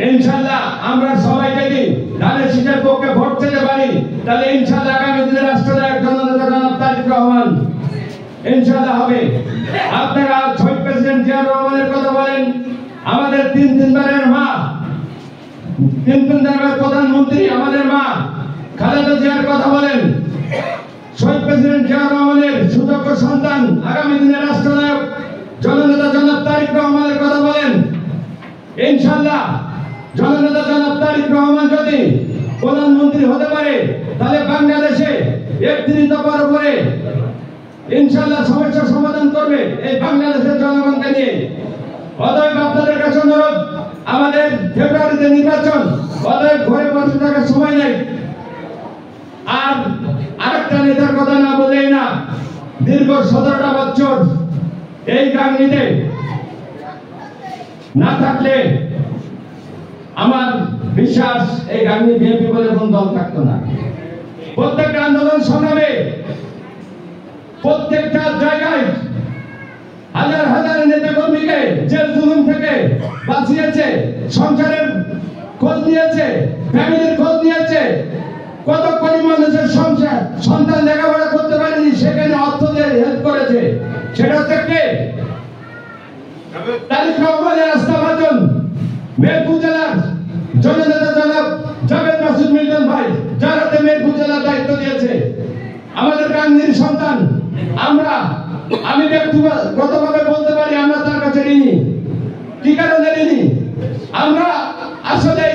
ইনশাআল্লাহ আমরা সবাই যদি ধানের শীষের পক্ষে ভোট দিতে পারি তাহলে ইনশাআল্লাহ আগামী দিনে রাষ্ট্রনায়ক জনাব তারেক রহমান ইনশাআল্লাহ হবে। আপনারা শহীদ প্রেসিডেন্ট জিয়াউর রহমানের কথা বলেন, আমাদের তিনবারের মা, তিনবারের প্রধানমন্ত্রী আমাদের মা খালেদা জিয়ার কথা বলেন, শহীদ প্রেসিডেন্ট জিয়াউর রহমানের সুযোগ্য সন্তান আগামী দিনে রাষ্ট্রনায়ক জননেতা জনাব তারেক রহমানের কথা বলেন। ইনশাআল্লাহ জননেতা জনাব তারেক রহমান যদি প্রধানমন্ত্রী হতে পারে তাহলে বাংলাদেশে ৩১ দফার উপরে ইনশাআল্লাহ সমস্যার সমাধান করবে এই বাংলাদেশের জনগণকে নিয়ে। অতএব আপনাদের কাছে অনুরোধ, আমাদের ফেব্রুয়ারিতে নির্বাচন, অতএব ঘরে বসে থাকার সময় নেই। আর আরেকটা নেতার কথা না বললেই না, দীর্ঘ ১৭টা বছর এই গাঙ্গিতে না থাকলে আমার বিশ্বাস এই গাঙ্গি বিএনপি বলে কোন দল থাকতো না। প্রত্যেকটা আন্দোলন সংগ্রামে প্রত্যেকটা জায়গায় হাজার হাজার নেতা কর্মীকে জেল জুলুম থেকে বাঁচিয়েছে, সংসারের খোঁজ নিয়েছে, ফ্যামিলির খোঁজ নিয়েছে। কত কোটি মানুষের সংসার সন্তান লেখাপড়া করতে পারেনি, সেখানে অর্থ দিয়ে হেল্প করেছে। সেটা হচ্ছে কে? তারেক রহমানের আস্থাভাজন মেহেরপুর জেলার জননেতা জনাব জাভেদ মাসুদ মিল্টন ভাই, যার হাতে মেহেরপুর জেলার দায়িত্ব দিয়েছে। আমাদের গাঙ্গির সন্তান, আমি ব্যক্তিগতভাবে বলতে পারি আমরা তার কাছে ঋণী। কি কারণে ঋণী? আমরা আসলে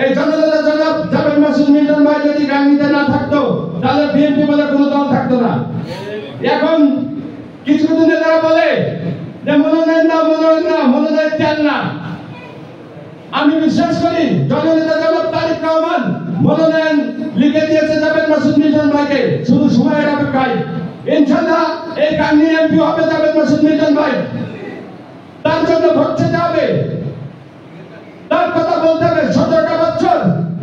এই জননেতা জনাব জাভেদ মাসুদ মিল্টন ভাই যদি গাঙ্গিতে না থাকতো তাহলে বিএনপি বলে কোনো দল থাকতো না। এখন কিছু নেতারা বলে যে মনোনয়ন না, মনোনয়ন চান না। আমি বিশ্বাস করি জননেতা জনাব তারেক রহমান মনোনয়ন লিখে দিয়েছে জাভেদ মাসুদ মিল্টন ভাইকে, শুধু সময়ের অপেক্ষায়। ইনশাআল্লাহ এই গাঙ্গির এমপি হবে জাভেদ মাসুদ মিল্টন ভাই। তার জন্য ভোট দিতে হবে, তার কথা বলতে হবে। ১৭টা বছর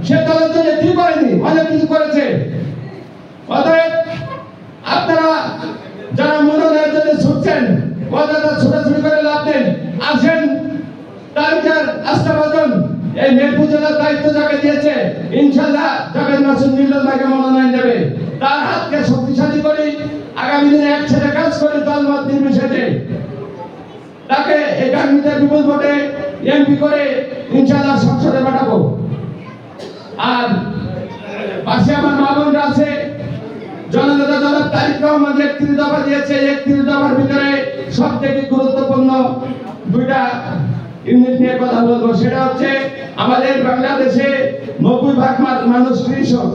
সে দলের জন্য কি করেনি, অনেক কিছু করেছে। অতএব আপনারা যারা মনোনয়নের জন্য ছুটছেন, অযথা ছোটাছুটি করে লাভ নেই। আসেন, তারিখের আস্থাভাজন এই মেহেরপুর জেলার দায়িত্ব যাকে দিয়েছে, ইনশাআল্লাহ জাভেদ মাসুদ মিল্টন ভাইকে মনোনয়ন দেবে। তার হাতকে শক্তিশালী করি, আগামী দিনে একসাথে কাজ করে দলমত নির্বিশেষে তাকে এই গাঙ্গিতে বিপুল ভোটে এমপি করে ইনশাআল্লাহ সংসদে পাঠাবো। আর পাশে আমার মা বোনরা আছে, জননেতা জনাব তারেক রহমান ৩১ দফা দিয়েছে। ৩১ দফার ভিতরে সবথেকে গুরুত্বপূর্ণ দুইটা ইউনিট নিয়ে কথা বলবো। সেটা হচ্ছে আমাদের বাংলাদেশে ৯০% মানুষ কৃষক।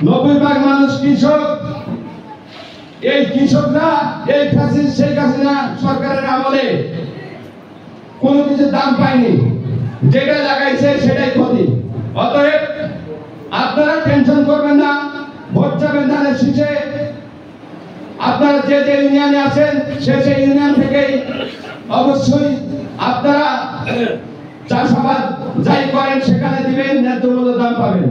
৯০% মানুষ কৃষক। এই কৃষকরা এই ফ্যাসিস্ট শেখ হাসিনা সরকারের আমলে কোনো কিছু দাম পায়নি, যেটা লাগাইছে সেটাই ক্ষতি। অতএব আপনারা টেনশন করবেন না, ভোট যাবেন ধানের শীষে। আপনারা যে যে ইউনিয়নে আছেন সেই ইউনিয়ন থেকেই অবশ্যই আপনারা চাষাবাদ যাই করেন সেখানে দিবেন, ন্যায্য মূল্য দাম পাবেন।